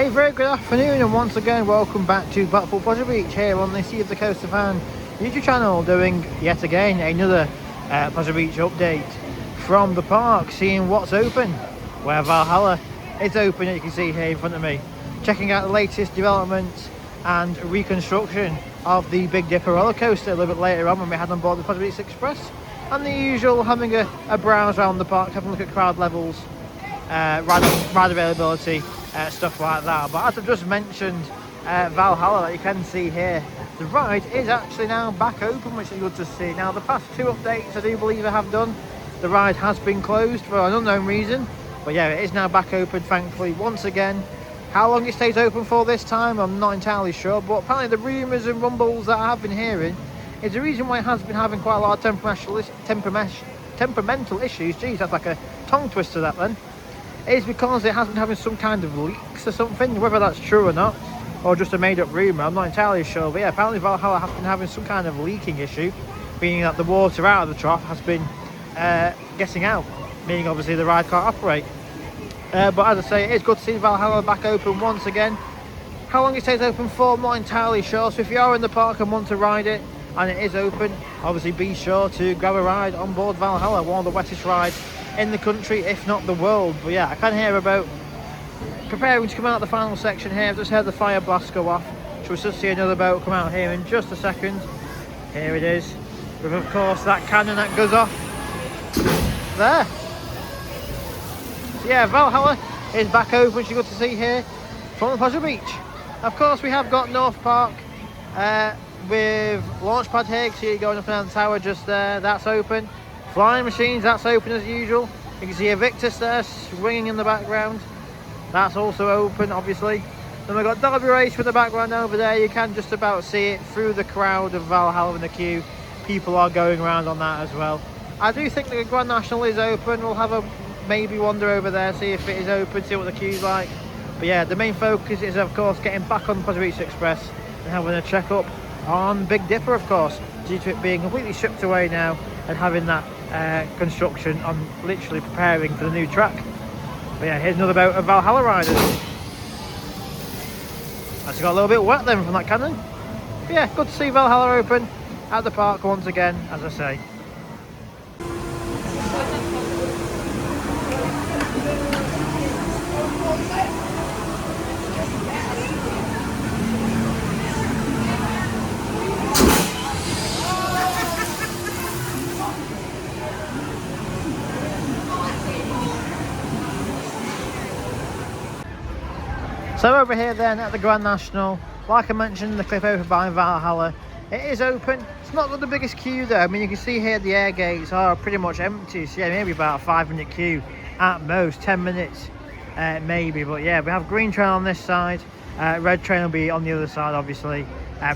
Hey, very good afternoon, and once again welcome back to Blackpool Pleasure Beach here on the Sea of the Coast of Fan YouTube channel, doing yet again another Pleasure Beach update from the park, seeing what's open, where Valhalla is open, as you can see here in front of me, checking out the latest developments and reconstruction of the Big Dipper roller coaster a little bit later on when we head on board the Pleasure Beach Express, and the usual having a browse around the park, having a look at crowd levels, ride availability, stuff like that. But as I've just mentioned, Valhalla, that you can see here, the ride is actually now back open, which is good to see. Now, the past two updates I do believe I have done, the ride has been closed for an unknown reason, but yeah, it is now back open, thankfully, once again. How long it stays open for this time, I'm not entirely sure, but apparently the rumours and rumbles that I have been hearing is the reason why it has been having quite a lot of temperamental issues. Geez, that's like a tongue twister, that then. Is because it has been having some kind of leaks or something. Whether that's true or not, or just a made-up rumour, I'm not entirely sure. But yeah, apparently Valhalla has been having some kind of leaking issue, meaning that the water out of the trough has been getting out, meaning obviously the ride can't operate. But as I say, it is good to see Valhalla back open once again. How long it stays open for, I'm not entirely sure. So if you are in the park and want to ride it, and it is open, obviously be sure to grab a ride on board Valhalla, one of the wettest rides in the country, if not the world. But yeah, I can hear about preparing to come out the final section here. I've just heard the fire blast go off, so we should see another boat come out here in just a second. Here it is, with of course that cannon that goes off there. So yeah, Valhalla is back open, which is good to see here from the Pleasure Beach. Of course, we have got North Park with Launchpad here. You can see it going up and down the tower just there, that's open. Flying machines, that's open as usual. You can see Avictus there swinging in the background, that's also open obviously. Then we've got Derby Race in the background over there. You can just about see it through the crowd of Valhalla in the queue. People are going around on that as well. I do think the Grand National is open. We'll have a maybe wander over there, see if it is open, see what the queue's like. But yeah, the main focus is of course getting back on the Pleasure Beach Express and having a check up on Big Dipper, of course, due to it being completely stripped away now and having that construction on, literally preparing for the new track. But yeah, here's another boat of Valhalla riders. Actually got a little bit wet then from that cannon. But yeah, good to see Valhalla open at the park once again, as I say. So over here then at the Grand National, like I mentioned in the clip over by Valhalla, it is open. It's not got the biggest queue though. I mean, you can see here the air gates are pretty much empty. So yeah, maybe about a 5-minute queue at most, 10 minutes maybe. But yeah, we have green train on this side, red train will be on the other side obviously,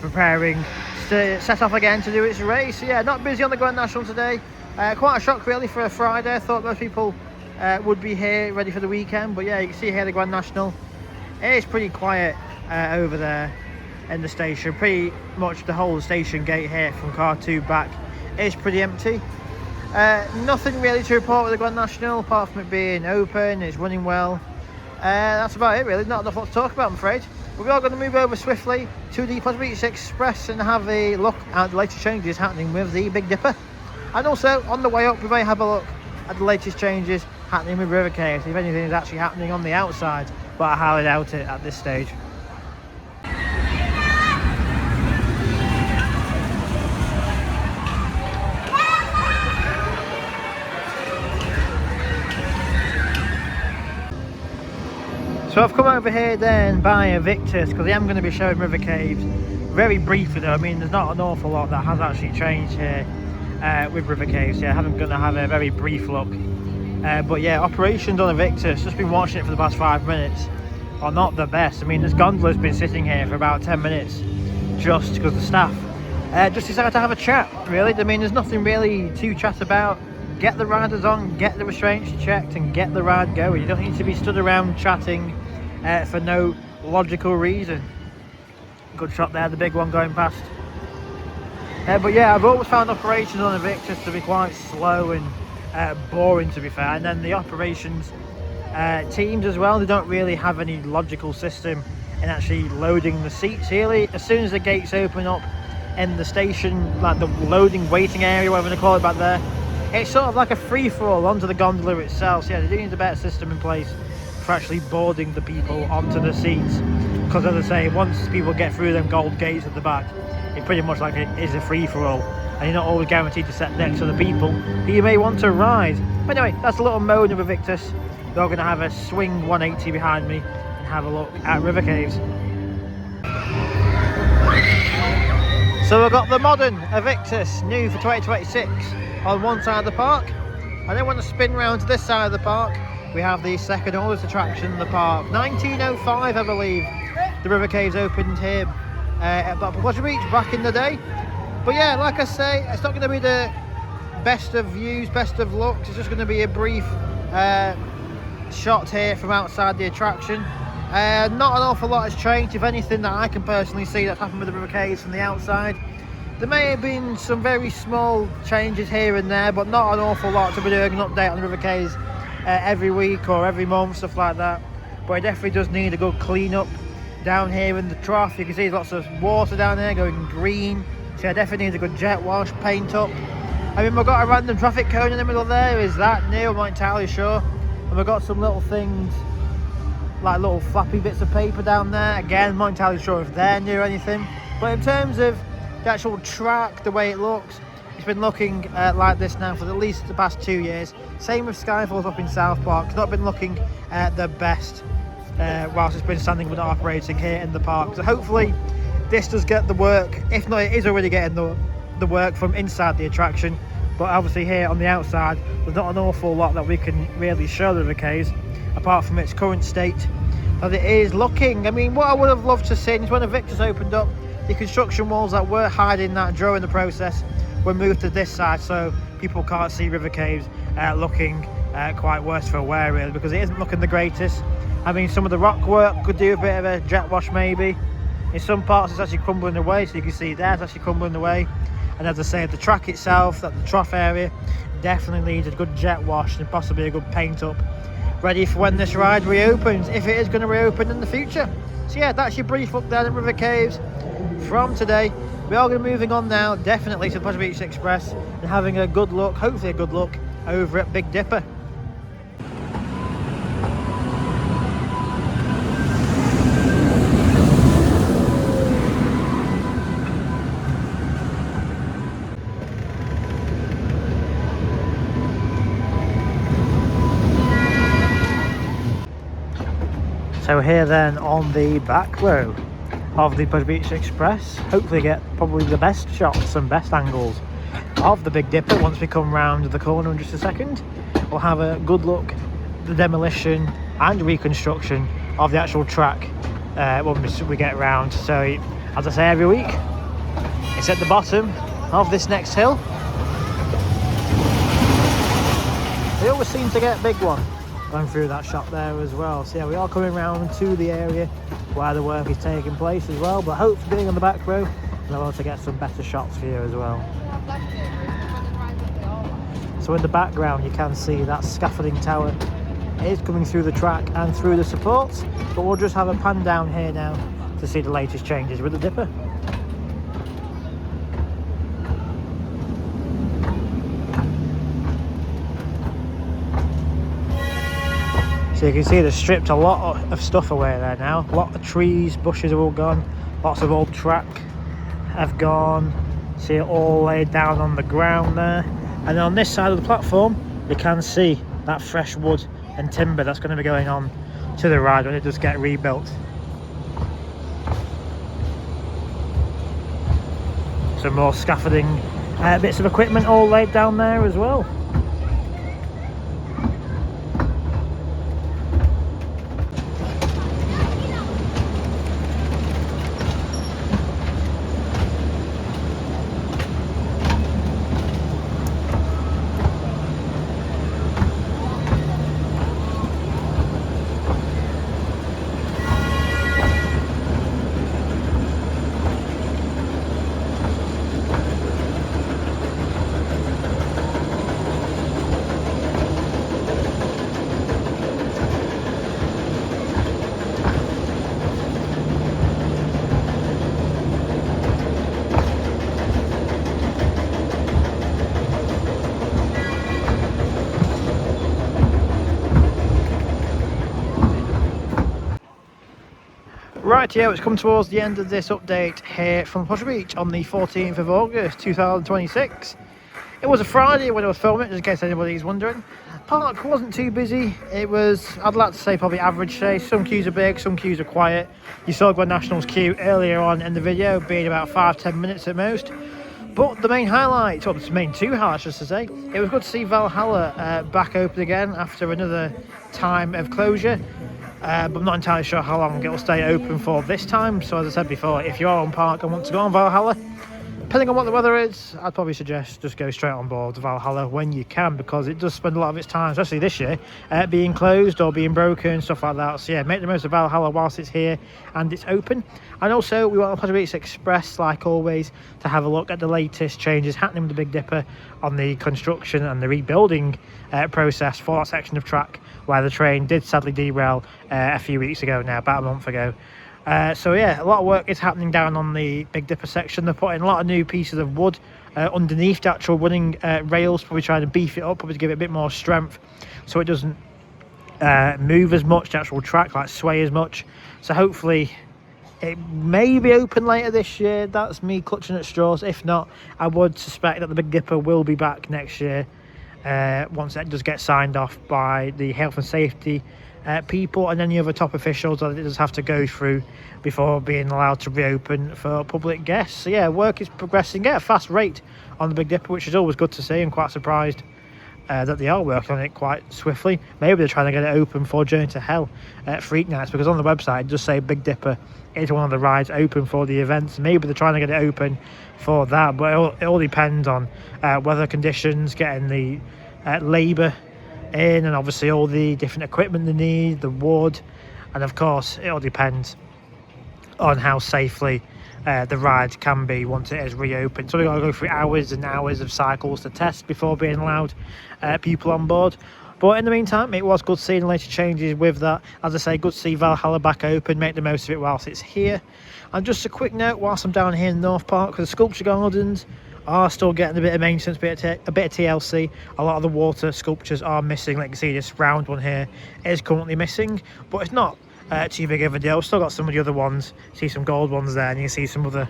preparing to set off again to do its race. So yeah, not busy on the Grand National today. Quite a shock really for a Friday. I thought most people would be here ready for the weekend. But yeah, you can see here the Grand National. It's pretty quiet over there in the station. Pretty much the whole station gate here from car 2 back is pretty empty. Nothing really to report with the Grand National apart from it being open, it's running well. That's about it really, not enough lot to talk about I'm afraid. But we are going to move over swiftly to the Pleasure Beach Express and have a look at the latest changes happening with the Big Dipper. And also on the way up we may have a look at the latest changes happening with River Cave, see if anything is actually happening on the outside, but I highly doubt it at this stage. So I've come over here then by Avictus because I am going to be showing River Caves very briefly though. I mean, there's not an awful lot that has actually changed here with River Caves. Yeah, I'm going to have a very brief look. But yeah, operations on Avictus, just been watching it for the past 5 minutes, are not the best. I mean, this gondola's been sitting here for about 10 minutes just because the staff just decided to have a chat, really. I mean, there's nothing really to chat about. Get the riders on, get the restraints checked and get the ride going. You don't need to be stood around chatting for no logical reason. Good shot there, the big one going past. But yeah, I've always found operations on Avictus to be quite slow and boring, to be fair. And then the operations teams as well. They don't really have any logical system in actually loading the seats here. As soon as the gates open up in the station, like the loading waiting area, whatever they call it back there, it's sort of like a free-for-all onto the gondola itself. So yeah, they do need a better system in place for actually boarding the people onto the seats, because as I say, once people get through them gold gates at the back, it pretty much like it is a free-for-all, and you're not always guaranteed to sit next to the people who you may want to ride. But anyway, that's a little moan of Avictus. They're going to have a swing 180 behind me and have a look at river caves. So we've got the modern Avictus, new for 2026, on one side of the park. And then when I spin round to this side of the park, we have the second oldest attraction in the park. 1905, I believe, the river caves opened here at Blackpool Pleasure Beach back in the day. But yeah, like I say, it's not going to be the best of views, best of looks. It's just going to be a brief shot here from outside the attraction. Not an awful lot has changed, if anything, that I can personally see that's happened with the river caves from the outside. There may have been some very small changes here and there, but not an awful lot to be doing an update on the river caves every week or every month, stuff like that. But it definitely does need a good clean up down here in the trough. You can see there's lots of water down there going green, so it definitely needs a good jet wash, paint up. I mean, we've got a random traffic cone in the middle there. Is that new? I'm not entirely sure. And we've got some little things like little flappy bits of paper down there. Again, I'm not entirely sure if they're new or anything. But in terms of the actual track, the way it looks, it's been looking like this now for at least the past 2 years. Same with Skyfalls up in South Park. It's not been looking the best whilst it's been standing but not operating here in the park. So hopefully this does get the work. If not, it is already getting the work from inside the attraction. But obviously here on the outside, there's not an awful lot that we can really show the river caves, apart from its current state that it is looking. I mean, what I would have loved to see is when Avictus opened up, the construction walls that were hiding that during the process were moved to this side, so people can't see river caves looking quite worse for wear, really, because it isn't looking the greatest. I mean, some of the rock work could do a bit of a jet wash maybe. In some parts it's actually crumbling away, so you can see there it's actually crumbling away. And as I say, the track itself, that the trough area, definitely needs a good jet wash and possibly a good paint up, ready for when this ride reopens, if it is going to reopen in the future. So yeah, that's your brief look there at river caves from today. We are going to be moving on now, definitely, to the Pleasure Beach Express and having a good look, hopefully a good look, over at Big Dipper. So here then on the back row of the Pleasure Beach Express, hopefully get probably the best shots and best angles of the Big Dipper once we come round the corner in just a second. We'll have a good look at the demolition and reconstruction of the actual track when we get around. So as I say every week, it's at the bottom of this next hill. They always seem to get a big one going through that shot there as well. So yeah, we are coming round to the area where the work is taking place as well, but hopefully being on the back row, we'll be able to get some better shots for you as well. So in the background you can see that scaffolding tower is coming through the track and through the supports, but we'll just have a pan down here now to see the latest changes with the Dipper. So you can see they've stripped a lot of stuff away there now. A lot of trees, bushes are all gone. Lots of old track have gone. See it all laid down on the ground there. And on this side of the platform, you can see that fresh wood and timber that's going to be going on to the ride when it does get rebuilt. Some more scaffolding bits of equipment all laid down there as well. Rightio, it's come towards the end of this update here from Pleasure Beach on the 14th of August 2026. It was a Friday when I was filming, just in case anybody's wondering. Park wasn't too busy. It was, I'd like to say, probably average today. Some queues are big, some queues are quiet. You saw Grand National's queue earlier on in the video being about 5-10 minutes at most. But the main highlight, or the main two highlights, just to say, it was good to see Valhalla back open again after another time of closure. But I'm not entirely sure how long it will stay open for this time. So as I said before, if you are on Park and want to go on Valhalla, depending on what the weather is, I'd probably suggest just go straight on board Valhalla when you can, because it does spend a lot of its time, especially this year, being closed or being broken, stuff like that. So yeah, make the most of Valhalla whilst it's here and it's open. And also, we want on Pleasure Beach Express, like always, to have a look at the latest changes happening with the Big Dipper on the construction and the rebuilding process for that section of track where the train did sadly derail a few weeks ago now, about a month ago. So yeah, a lot of work is happening down on the Big Dipper section. They're putting a lot of new pieces of wood underneath the actual running rails, probably trying to beef it up, probably to give it a bit more strength so it doesn't move as much, the actual track, like sway as much. So hopefully it may be open later this year. That's me clutching at straws. If not, I would suspect that the Big Dipper will be back next year once it does get signed off by the health and safety people and any other top officials that it does have to go through before being allowed to reopen for public guests. So yeah, work is progressing at a fast rate on the Big Dipper, which is always good to see. I'm quite surprised that they are working on it quite swiftly. Maybe they're trying to get it open for Journey to Hell Freak Nights, because on the website it does say Big Dipper is one of the rides open for the events. Maybe they're trying to get it open for that, but it all depends on weather conditions, getting the labour in, and obviously all the different equipment they need, the wood, and of course it all depends on how safely the ride can be once it is reopened. So we've got to go through hours and hours of cycles to test before being allowed people on board. But in the meantime, it was good seeing the latest changes with that. As I say, good to see Valhalla back open, make the most of it whilst it's here. And just a quick note, whilst I'm down here in North Park, the sculpture gardens are still getting a bit of maintenance, a bit of TLC. A lot of the water sculptures are missing. Like you can see, this round one here is currently missing, but it's not too big of a deal. We've still got some of the other ones. See some gold ones there, and you can see some other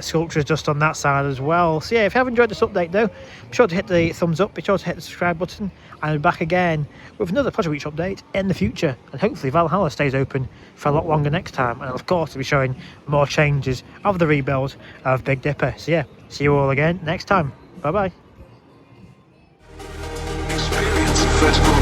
sculptures just on that side as well. So yeah, if you have enjoyed this update though, be sure to hit the thumbs up, be sure to hit the subscribe button, and I'll be back again with another Pleasure Beach update in the future. And hopefully Valhalla stays open for a lot longer next time, and of course I'll be showing more changes of the rebuild of Big Dipper. So yeah, see you all again next time. Bye bye. Experience vertical